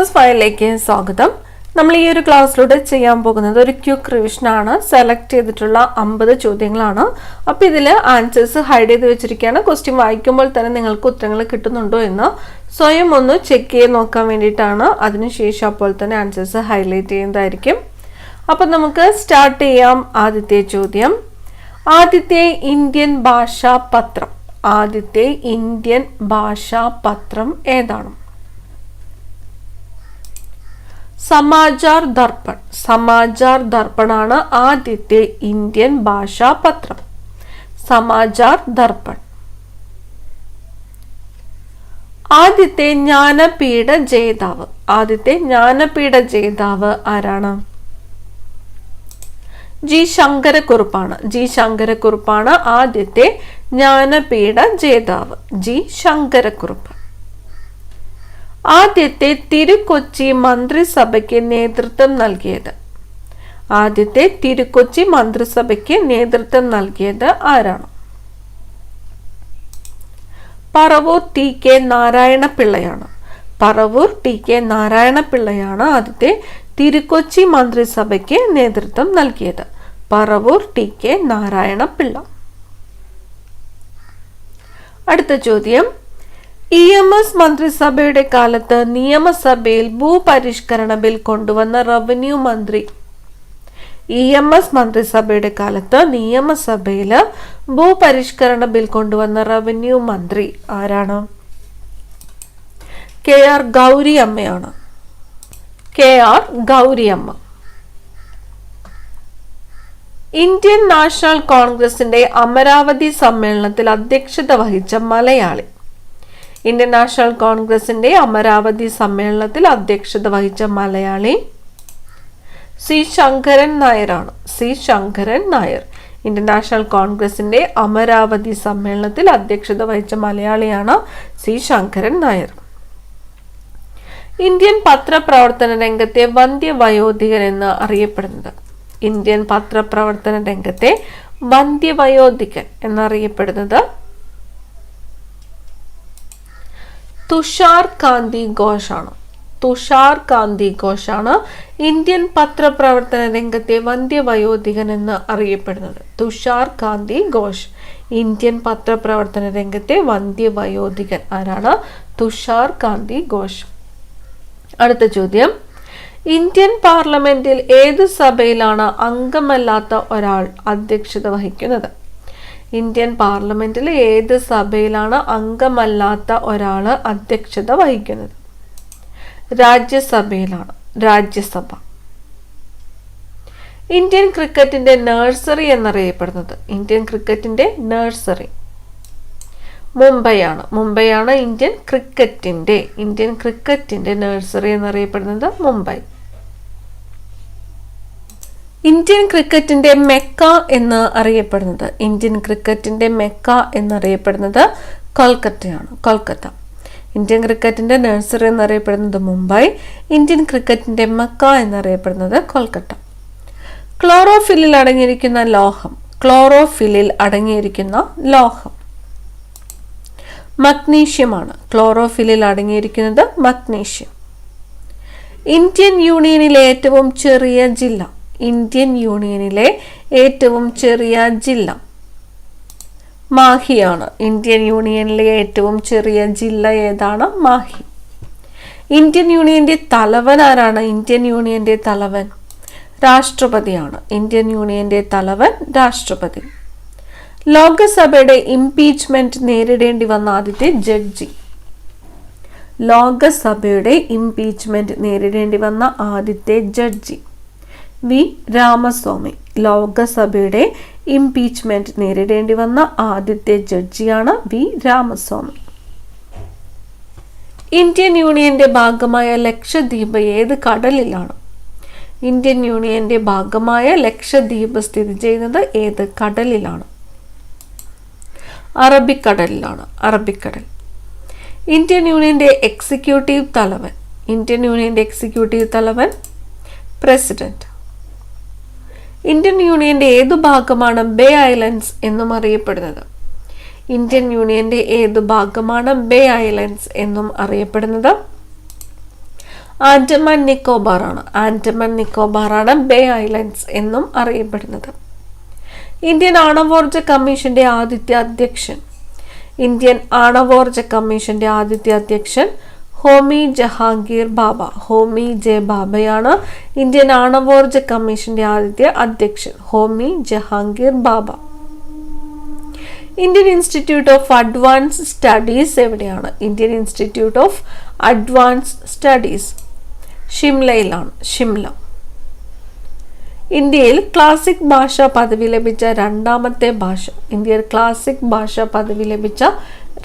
Syllabus ഫയലിലേക്ക് സ്വാഗതം. നമ്മൾ ഈ ഒരു ക്ലാസ്സിലൂടെ ചെയ്യാൻ പോകുന്നത് ഒരു ക്വിക്ക് റിവിഷൻ ആണ്. സെലക്ട് ചെയ്തിട്ടുള്ള 50 ചോദ്യങ്ങളാണ്. അപ്പോൾ ഇതിൽ ആൻസേഴ്സ് ഹൈഡ് ചെയ്ത് വെച്ചിരിക്കുകയാണ്. ക്വസ്റ്റ്യൻ വായിക്കുമ്പോൾ തന്നെ നിങ്ങൾക്ക് ഉത്തരങ്ങൾ കിട്ടുന്നുണ്ടോ എന്ന് സ്വയം ഒന്ന് ചെക്ക് ചെയ്ത് നോക്കാൻ വേണ്ടിയിട്ടാണ്. അതിനുശേഷം അപ്പോൾ തന്നെ ആൻസേഴ്സ് ഹൈലൈറ്റ് ചെയ്യുന്നതായിരിക്കും. അപ്പോൾ നമുക്ക് സ്റ്റാർട്ട് ചെയ്യാം. ആദ്യത്തെ ചോദ്യം, ആദ്യത്തെ ഇന്ത്യൻ ഭാഷാ പത്രം ഏതാണ്? സമാചാർ ദർപ്പൺ ആണ് ആദ്യത്തെ ഇന്ത്യൻ ഭാഷാ പത്രം. സമാചാർ ദർപ്പൺ. ആദ്യത്തെ ജ്ഞാനപീഠ ജേതാവ് ആരാണ്? ജി ശങ്കരക്കുറുപ്പാണ് ആദ്യത്തെ ജ്ഞാനപീഠ ജേതാവ്. ജി ശങ്കരക്കുറുപ്പ്. ആദ്യത്തെ തിരുക്കൊച്ചി മന്ത്രിസഭയ്ക്ക് നേതൃത്വം നൽകിയത് ആരാണ്? പറവൂർ ടി കെ നാരായണപിള്ളയാണ് ആദ്യത്തെ തിരുക്കൊച്ചി മന്ത്രിസഭയ്ക്ക് നേതൃത്വം നൽകിയത്. Paravur T K Narayana Pillai. അടുത്ത ചോദ്യം, EMS മന്ത്രിസഭയുടെ കാലത്ത് നിയമസഭയിൽ ഭൂപരിഷ്കരണ ബിൽ കൊണ്ടുവന്ന റവന്യൂ മന്ത്രി? EMS മന്ത്രിസഭയുടെ കാലത്ത് നിയമസഭയിൽ ഭൂപരിഷ്കരണ ബിൽ കൊണ്ടുവന്ന റവന്യൂ മന്ത്രി ആരാണ്? KR ഗൗരിയമ്മയാണ്. KR ഗൗരിയമ്മ. ഇന്ത്യൻ നാഷണൽ കോൺഗ്രസിന്റെ അമരാവതി സമ്മേളനത്തിൽ അധ്യക്ഷത വഹിച്ച മലയാളി? ഇന്ത്യൻ നാഷണൽ കോൺഗ്രസിന്റെ അമരാവതി സമ്മേളനത്തിൽ അധ്യക്ഷത വഹിച്ച മലയാളി സി ശങ്കരൻ നായരാണ്. ഇന്ത്യൻ നാഷണൽ കോൺഗ്രസിന്റെ അമരാവതി സമ്മേളനത്തിൽ അധ്യക്ഷത വഹിച്ച മലയാളിയാണ് സി ശങ്കരൻ നായർ. ഇന്ത്യൻ പത്രപ്രവർത്തന രംഗത്തെ വന്ധ്യവയോധികൻ എന്ന് അറിയപ്പെടുന്നത്? ഇന്ത്യൻ പത്രപ്രവർത്തന രംഗത്തെ വന്ധ്യവയോധികൻ എന്നറിയപ്പെടുന്നത് തുഷാർ കാന്തി ഘോഷാണ് ഇന്ത്യൻ പത്രപ്രവർത്തന രംഗത്തെ വന്ധ്യവയോധികൻ എന്ന് അറിയപ്പെടുന്നത്. തുഷാർ കാന്തി ഘോഷ് ഇന്ത്യൻ പത്രപ്രവർത്തന രംഗത്തെ വന്ധ്യവയോധികൻ ആരാണ്? തുഷാർ കാന്തി ഘോഷ്. അടുത്ത ചോദ്യം, ഇന്ത്യൻ പാർലമെന്റിൽ ഏത് സഭയിലാണ് അംഗമല്ലാത്ത ഒരാൾ അധ്യക്ഷത വഹിക്കുന്നത്? ഇന്ത്യൻ പാർലമെന്റിൽ ഏത് സഭയിലാണ് അംഗമല്ലാത്ത ഒരാൾ അധ്യക്ഷത വഹിക്കുന്നത്? രാജ്യസഭയിലാണ്. രാജ്യസഭ. ഇന്ത്യൻ ക്രിക്കറ്റിന്റെ നഴ്സറി എന്നറിയപ്പെടുന്നത്? ഇന്ത്യൻ ക്രിക്കറ്റിന്റെ നഴ്സറി മുംബൈയാണ് ഇന്ത്യൻ ക്രിക്കറ്റിന്റെ നഴ്സറി എന്നറിയപ്പെടുന്നത് മുംബൈ. ഇന്ത്യൻ ക്രിക്കറ്റിന്റെ മെക്ക എന്ന് അറിയപ്പെടുന്നത്? ഇന്ത്യൻ ക്രിക്കറ്റിന്റെ മെക്ക എന്നറിയപ്പെടുന്നത് കൊൽക്കത്ത. ഇന്ത്യൻ ക്രിക്കറ്റിന്റെ നഴ്സറി എന്നറിയപ്പെടുന്നത് മുംബൈ. ഇന്ത്യൻ ക്രിക്കറ്റിന്റെ മെക്ക എന്നറിയപ്പെടുന്നത് കൊൽക്കത്ത. ക്ലോറോഫില്ലിൽ അടങ്ങിയിരിക്കുന്ന ലോഹം മഗ്നീഷ്യമാണ്. ക്ലോറോഫില്ലിൽ അടങ്ങിയിരിക്കുന്നത് മഗ്നീഷ്യം. ഇന്ത്യൻ യൂണിയനിലെ ഏറ്റവും ചെറിയ ജില്ല മാഹിയാണ്. ഇന്ത്യൻ യൂണിയനിലെ ഏറ്റവും ചെറിയ ജില്ല ഏതാണ്? മാഹി. ഇന്ത്യൻ യൂണിയന്റെ തലവൻ ആരാണ്? ഇന്ത്യൻ യൂണിയന്റെ തലവൻ രാഷ്ട്രപതിയാണ്. ഇന്ത്യൻ യൂണിയന്റെ തലവൻ രാഷ്ട്രപതി. ലോകസഭയുടെ ഇംപീച്ച്മെന്റ് നേരിടേണ്ടി വന്ന ആദ്യത്തെ ജഡ്ജി? വി രാമസ്വാമി. ലോകസഭയുടെ ഇംപീച്ച്മെന്റ് നേരിടേണ്ടി വന്ന ആദ്യത്തെ ജഡ്ജിയാണ് വി രാമസ്വാമി. ഇന്ത്യൻ യൂണിയന്റെ ഭാഗമായ ലക്ഷദ്വീപ് ഏത് കടലിലാണ്? ഇന്ത്യൻ യൂണിയന്റെ ഭാഗമായ ലക്ഷദ്വീപ് സ്ഥിതി ചെയ്യുന്നത് ഏത് കടലിലാണ്? അറബിക്കടലിലാണ്. ഇന്ത്യൻ യൂണിയന്റെ എക്സിക്യൂട്ടീവ് തലവൻ പ്രസിഡന്റ്. ഇന്ത്യൻ യൂണിയന്റെ ഏതു ഭാഗമാണ് ബേ ഐലൻഡ്സ് എന്നും അറിയപ്പെടുന്നത്? ഇന്ത്യൻ യൂണിയന്റെ ഏതു ഭാഗമാണ് ബേ ഐലൻഡ്സ് എന്നും അറിയപ്പെടുന്നത്? ആൻഡമാൻ നിക്കോബാർ ആണ്. ആൻഡമാൻ നിക്കോബാർ ആണ് ബേ ഐലൻഡ്സ് എന്നും അറിയപ്പെടുന്നത്. ഇന്ത്യൻ ആണവോർജ കമ്മീഷന്റെ ആദ്യത്തെ അധ്യക്ഷൻ. ഇന്ത്യൻ ആണവോർജ കമ്മീഷന്റെ ആദ്യത്തെ അധ്യക്ഷൻ ഹോമി ജഹാംഗീർ ബാബ. ഹോമി ജെ ബാബയാണ് ഇന്ത്യൻ ആണവോർജ കമ്മീഷന്റെ ആദ്യത്തെ അധ്യക്ഷൻ. Homi Jehangir Bhabha. Indian institute of advance studies എവിടെയാണ്? Indian institute of advance studies ഷിംലയിലാണ്. ഷിംല. ഇന്ത്യയിൽ ക്ലാസിക് ഭാഷ പദവി ലഭിച്ച രണ്ടാമത്തെ ഭാഷ. ഇന്ത്യയിൽ ക്ലാസിക് ഭാഷ പദവി ലഭിച്ച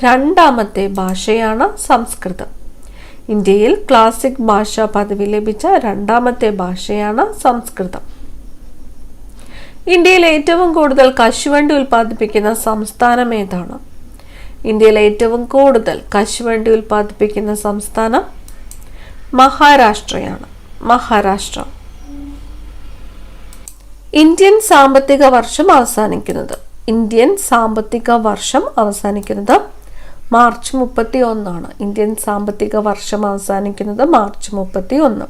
രണ്ടാമത്തെ ഭാഷയാണ് സംസ്കൃതം. ഇന്ത്യയിൽ ക്ലാസിക് ഭാഷ പദവി ലഭിച്ച രണ്ടാമത്തെ ഭാഷയാണ് സംസ്കൃതം. ഇന്ത്യയിൽ ഏറ്റവും കൂടുതൽ കശുവണ്ടി ഉൽപ്പാദിപ്പിക്കുന്ന സംസ്ഥാനം ഏതാണ്? ഇന്ത്യയിൽ ഏറ്റവും കൂടുതൽ കശുവണ്ടി ഉൽപ്പാദിപ്പിക്കുന്ന സംസ്ഥാനം മഹാരാഷ്ട്രയാണ്. മഹാരാഷ്ട്ര. ഇന്ത്യൻ സാമ്പത്തിക വർഷം അവസാനിക്കുന്നത്. ഇന്ത്യൻ സാമ്പത്തിക വർഷം അവസാനിക്കുന്നത് മാർച്ച് 31. ഇന്ത്യൻ സാമ്പത്തിക വർഷം അവസാനിക്കുന്നത് മാർച്ച് 31.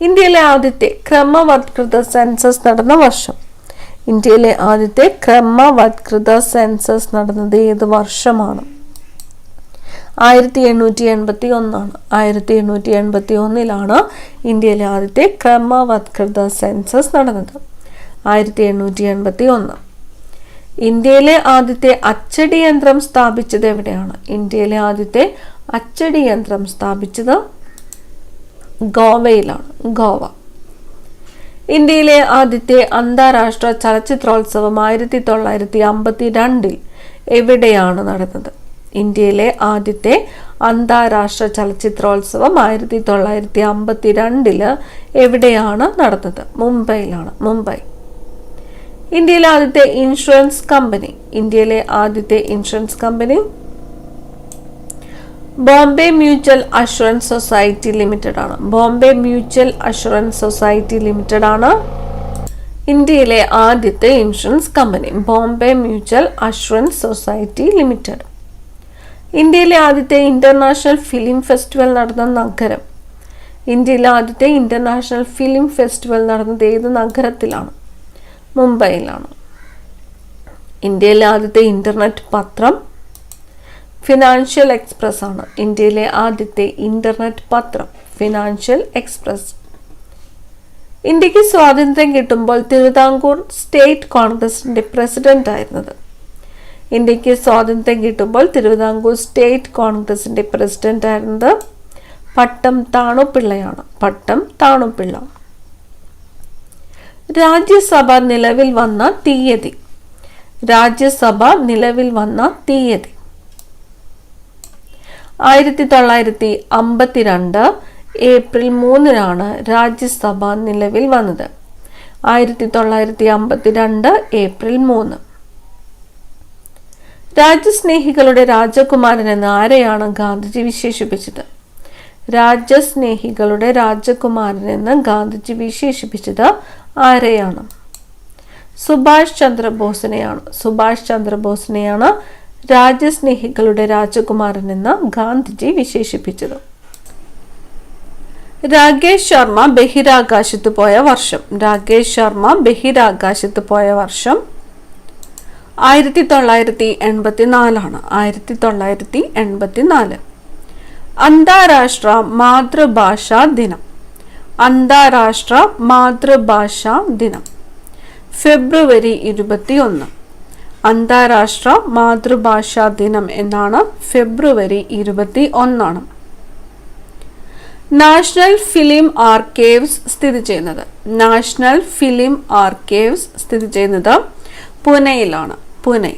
ഇന്ത്യയിലെ ആദ്യത്തെ ക്രമവത്കൃത സെൻസസ് നടന്ന വർഷം. ഇന്ത്യയിലെ ആദ്യത്തെ ക്രമവത്കൃത സെൻസസ് നടന്നത് ഏത് വർഷമാണ്? 1881. 1881 ഇന്ത്യയിലെ ആദ്യത്തെ ക്രമവത്കൃത സെൻസസ് നടന്നത്. 1881. ഇന്ത്യയിലെ ആദ്യത്തെ അച്ചടി യന്ത്രം സ്ഥാപിച്ചത് എവിടെയാണ്? ഇന്ത്യയിലെ ആദ്യത്തെ അച്ചടി യന്ത്രം സ്ഥാപിച്ചത് ഗോവയിലാണ്. ഗോവ. ഇന്ത്യയിലെ ആദ്യത്തെ അന്താരാഷ്ട്ര ചലച്ചിത്രോത്സവം 1952 എവിടെയാണ് നടന്നത്? ഇന്ത്യയിലെ ആദ്യത്തെ അന്താരാഷ്ട്ര ചലച്ചിത്രോത്സവം 1952 എവിടെയാണ് നടന്നത്? മുംബൈയിലാണ്. മുംബൈ. ഇന്ത്യയിലെ ആദ്യത്തെ ഇൻഷുറൻസ് കമ്പനി. ഇന്ത്യയിലെ ആദ്യത്തെ insurance company Bombay mutual assurance society limited ആണ്. Bombay mutual assurance society limited ആണ് ഇന്ത്യയിലെ ആദ്യത്തെ insurance company. Bombay mutual assurance society limited. ഇന്ത്യയിലെ ആദ്യത്തെ ഇന്റർനാഷണൽ ഫിലിം ഫെസ്റ്റിവൽ നടന്ന നഗരം. ഇന്ത്യയിലെ ആദ്യത്തെ ഇന്റർനാഷണൽ ഫിലിം ഫെസ്റ്റിവൽ നടന്നത് ഏത് നഗരത്തിലാണ്? മുംബൈയിലാണ്. ഇന്ത്യയിലെ ആദ്യത്തെ ഇന്റർനെറ്റ് പത്രം ഫിനാൻഷ്യൽ എക്സ്പ്രസ് ആണ്. ഇന്ത്യയിലെ ആദ്യത്തെ ഇന്റർനെറ്റ് പത്രം ഫിനാൻഷ്യൽ എക്സ്പ്രസ്. ഇന്ത്യക്ക് സ്വാതന്ത്ര്യം കിട്ടുമ്പോൾ തിരുവിതാംകൂർ സ്റ്റേറ്റ് കോൺഗ്രസിന്റെ പ്രസിഡന്റ് ആയിരുന്നത്. ഇന്ത്യക്ക് സ്വാതന്ത്ര്യം കിട്ടുമ്പോൾ തിരുവിതാംകൂർ സ്റ്റേറ്റ് കോൺഗ്രസിന്റെ പ്രസിഡന്റ് ആയിരുന്നത് പട്ടം താണുപിള്ളയാണ്. പട്ടം താണുപിള്ള. രാജ്യസഭ നിലവിൽ വന്ന തീയതി. രാജ്യസഭ നിലവിൽ വന്ന തീയതി 1952 ഏപ്രിൽ 3 രാജ്യസഭ നിലവിൽ വന്നത്. 1952 ഏപ്രിൽ 3. രാജ്യസ്നേഹികളുടെ രാജകുമാരൻ എന്ന് ആരെയാണ് ഗാന്ധിജി വിശേഷിപ്പിച്ചത്? രാജ്യസ്നേഹികളുടെ രാജകുമാരൻ എന്ന് ഗാന്ധിജി വിശേഷിപ്പിച്ചത് ആരെയാണ്? സുഭാഷ് ചന്ദ്രബോസിനെയാണ്. സുഭാഷ് ചന്ദ്രബോസിനെയാണ് രാജ്യസ്നേഹികളുടെ രാജകുമാരൻ എന്ന് ഗാന്ധിജി വിശേഷിപ്പിച്ചത്. രാകേഷ് ശർമ്മ ബഹിരാകാശത്ത് പോയ വർഷം. രാകേഷ് ശർമ്മ ബഹിരാകാശത്ത് പോയ വർഷം 1984. 1984. അന്താരാഷ്ട്ര മാതൃഭാഷാ ദിനം. അന്താരാഷ്ട്ര മാതൃഭാഷാ ദിനം ഫെബ്രുവരി 21. അന്താരാഷ്ട്ര മാതൃഭാഷാ ദിനം എന്നാണ് ഫെബ്രുവരി 21. നാഷണൽ ഫിലിം ആർക്കൈവ്സ് സ്ഥിതി ചെയ്യുന്നത്. നാഷണൽ ഫിലിം ആർക്കൈവ്സ് സ്ഥിതി ചെയ്യുന്നത് പൂനെയിലാണ്. പൂനെ.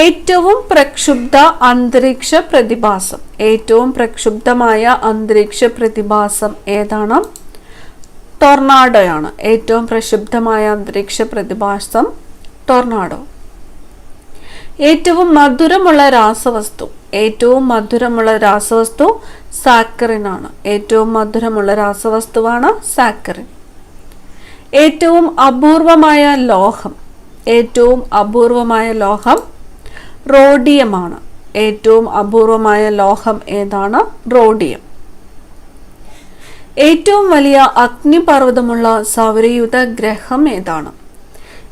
ഏറ്റവും പ്രക്ഷുബ്ധ അന്തരീക്ഷ പ്രതിഭാസം. ഏറ്റവും പ്രക്ഷുബ്ധമായ അന്തരീക്ഷ പ്രതിഭാസം ഏതാണ്? ടൊർണാഡോയാണ്. ഏറ്റവും പ്രക്ഷുബ്ധമായ അന്തരീക്ഷ പ്രതിഭാസം ടൊർണാഡോ. ഏറ്റവും മധുരമുള്ള രാസവസ്തു. ഏറ്റവും മധുരമുള്ള രാസവസ്തു സാക്കറിൻ ആണ്. ഏറ്റവും മധുരമുള്ള രാസവസ്തുവാണ് സാക്കറിൻ. ഏറ്റവും അപൂർവമായ ലോഹം. ഏറ്റവും അപൂർവമായ ലോഹം റോഡിയമാണ്. ഏറ്റവും അപൂർവമായ ലോഹം ഏതാണ്? റോഡിയം. ഏറ്റവും വലിയ അഗ്നിപർവ്വതമുള്ള സൗരയൂഥ ഗ്രഹം ഏതാണ്?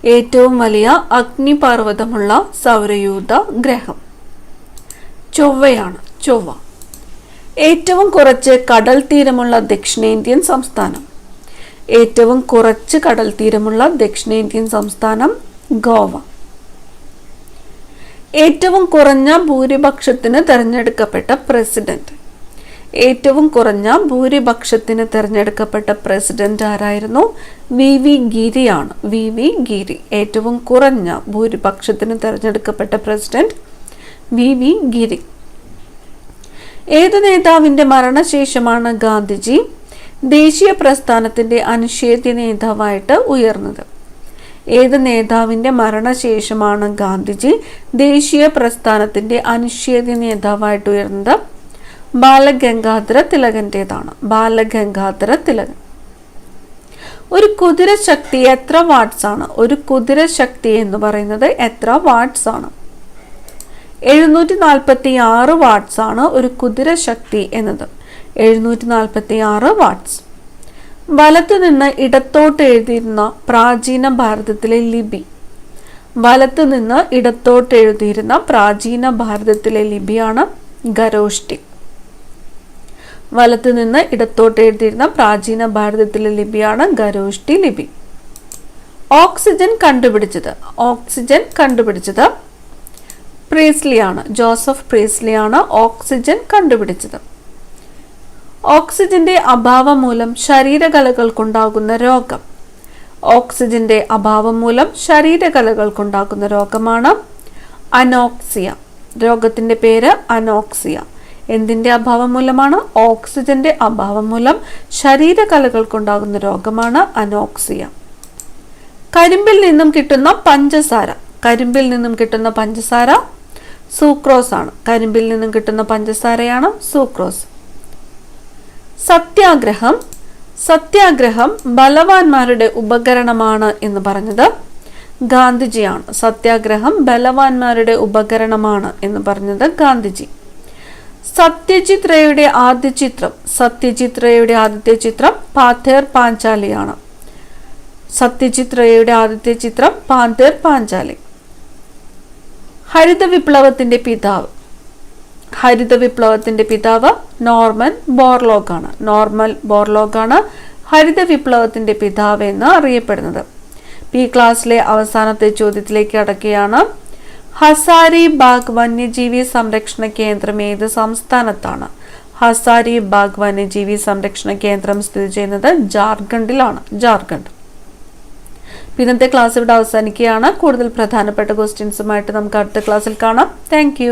ഏറ്റവും വലിയ അഗ്നിപർവ്വതമുള്ള സൗരയൂഥ ഗ്രഹം ചൊവ്വയാണ്. ചൊവ്വ. ഏറ്റവും കുറച്ച് കടൽ തീരമുള്ള ദക്ഷിണേന്ത്യൻ സംസ്ഥാനം? ഏറ്റവും കുറച്ച് കടൽ തീരമുള്ള ദക്ഷിണേന്ത്യൻ സംസ്ഥാനം ഗോവ. ഏറ്റവും കുറഞ്ഞ ഭൂരിപക്ഷത്തിന് തെരഞ്ഞെടുക്കപ്പെട്ട പ്രസിഡന്റ്? ഏറ്റവും കുറഞ്ഞ ഭൂരിപക്ഷത്തിന് തെരഞ്ഞെടുക്കപ്പെട്ട പ്രസിഡന്റ് ആരായിരുന്നു? വി ഗിരിയാണ്. വി ഗിരി. ഏറ്റവും കുറഞ്ഞ ഭൂരിപക്ഷത്തിന് തെരഞ്ഞെടുക്കപ്പെട്ട പ്രസിഡന്റ് വി ഗിരി. ഏതു നേതാവിന്റെ മരണശേഷമാണ് ഗാന്ധിജി ദേശീയ പ്രസ്ഥാനത്തിന്റെ അനിഷേധ്യ നേതാവായിട്ട് ഉയർന്നത്? ഏത് നേതാവിന്റെ മരണശേഷമാണ് ഗാന്ധിജി ദേശീയ പ്രസ്ഥാനത്തിന്റെ അനിഷേധ്യ നേതാവായിട്ട് ഉയർന്നത്? ബാലഗംഗാധര തിലകന്റേതാണ്. ബാലഗംഗാധര തിലകൻ. ഒരു കുതിരശക്തി എത്ര വാട്ട്സ് ആണ്? ഒരു കുതിരശക്തി എന്ന് പറയുന്നത് എത്ര വാട്ട്സ് ആണ്? 746 വാട്ട്സ് ആണ് ഒരു കുതിരശക്തി എന്നത്. 746 വാട്ട്സ്. വലത്തുനിന്ന് ഇടത്തോട്ട് എഴുതിയിരുന്ന പ്രാചീന ഭാരതത്തിലെ ലിപി? വലത്തുനിന്ന് ഇടത്തോട്ട് എഴുതിയിരുന്ന പ്രാചീന ഭാരതത്തിലെ ലിപിയാണ് ഖരോഷ്ഠി. വലത്തുനിന്ന് ഇടത്തോട്ട് എഴുതിയിരുന്ന പ്രാചീന ഭാരതത്തിലെ ലിപിയാണ് ഖരോഷ്ഠി ലിപി. ഓക്സിജൻ കണ്ടുപിടിച്ചത്? ഓക്സിജൻ കണ്ടുപിടിച്ചത് പ്രീസ്ലിയാണ്. ജോസഫ് പ്രീസ്ലിയാണ് ഓക്സിജൻ കണ്ടുപിടിച്ചത്. ഓക്സിജന്റെ അഭാവം മൂലം ശരീരകലകൾക്കുണ്ടാകുന്ന രോഗം? ഓക്സിജന്റെ അഭാവം മൂലം ശരീരകലകൾക്കുണ്ടാകുന്ന രോഗമാണ് അനോക്സിയ. രോഗത്തിന്റെ പേര് അനോക്സിയ. എന്തിന്റെ അഭാവം മൂലമാണ്? ഓക്സിജന്റെ അഭാവം മൂലം ശരീരകലകൾക്കുണ്ടാകുന്ന രോഗമാണ് അനോക്സിയ. കരിമ്പിൽ നിന്നും കിട്ടുന്ന പഞ്ചസാര? കരിമ്പിൽ നിന്നും കിട്ടുന്ന പഞ്ചസാര സൂക്രോസ് ആണ്. കരിമ്പിൽ നിന്നും കിട്ടുന്ന പഞ്ചസാരയാണ് സൂക്രോസ്. സത്യാഗ്രഹം. സത്യാഗ്രഹം ബലവാന്മാരുടെ ഉപകരണമാണ് എന്ന് പറഞ്ഞത് ഗാന്ധിജിയാണ്. സത്യാഗ്രഹം ബലവാന്മാരുടെ ഉപകരണമാണ് എന്ന് പറഞ്ഞത് ഗാന്ധിജി. സത്യജിത് റേയുടെ ആദ്യ ചിത്രം? സത്യജിത് റേയുടെ ആദ്യത്തെ ചിത്രം പാഥേർ പാഞ്ചാലിയാണ്. സത്യജിത് റേയുടെ ആദ്യത്തെ ചിത്രം പാഥേർ പാഞ്ചാലി. ഹരിത വിപ്ലവത്തിന്റെ പിതാവ്? ഹരിത വിപ്ലവത്തിന്റെ പിതാവ് നോർമൻ ബോർലോഗ് ആണ്. നോർമൻ ബോർലോഗ് ആണ് ഹരിത വിപ്ലവത്തിന്റെ പിതാവ് എന്ന് അറിയപ്പെടുന്നത്. ഈ ക്ലാസ്സിലെ അവസാനത്തെ ചോദ്യത്തിലേക്ക് കടക്കുകയാണ്. ഹസാരിബാഗ് വന്യജീവി സംരക്ഷണ കേന്ദ്രം ഏത് സംസ്ഥാനത്താണ്? ഹസാരിബാഗ് വന്യജീവി സംരക്ഷണ കേന്ദ്രം സ്ഥിതി ചെയ്യുന്നത് ജാർഖണ്ഡിലാണ്. ജാർഖണ്ഡ്. ഇന്നത്തെ ക്ലാസ് ഇവിടെ അവസാനിക്കുകയാണ്. കൂടുതൽ പ്രധാനപ്പെട്ട ക്വസ്റ്റ്യൻസുമായിട്ട് നമുക്ക് അടുത്ത ക്ലാസ്സിൽ കാണാം. താങ്ക്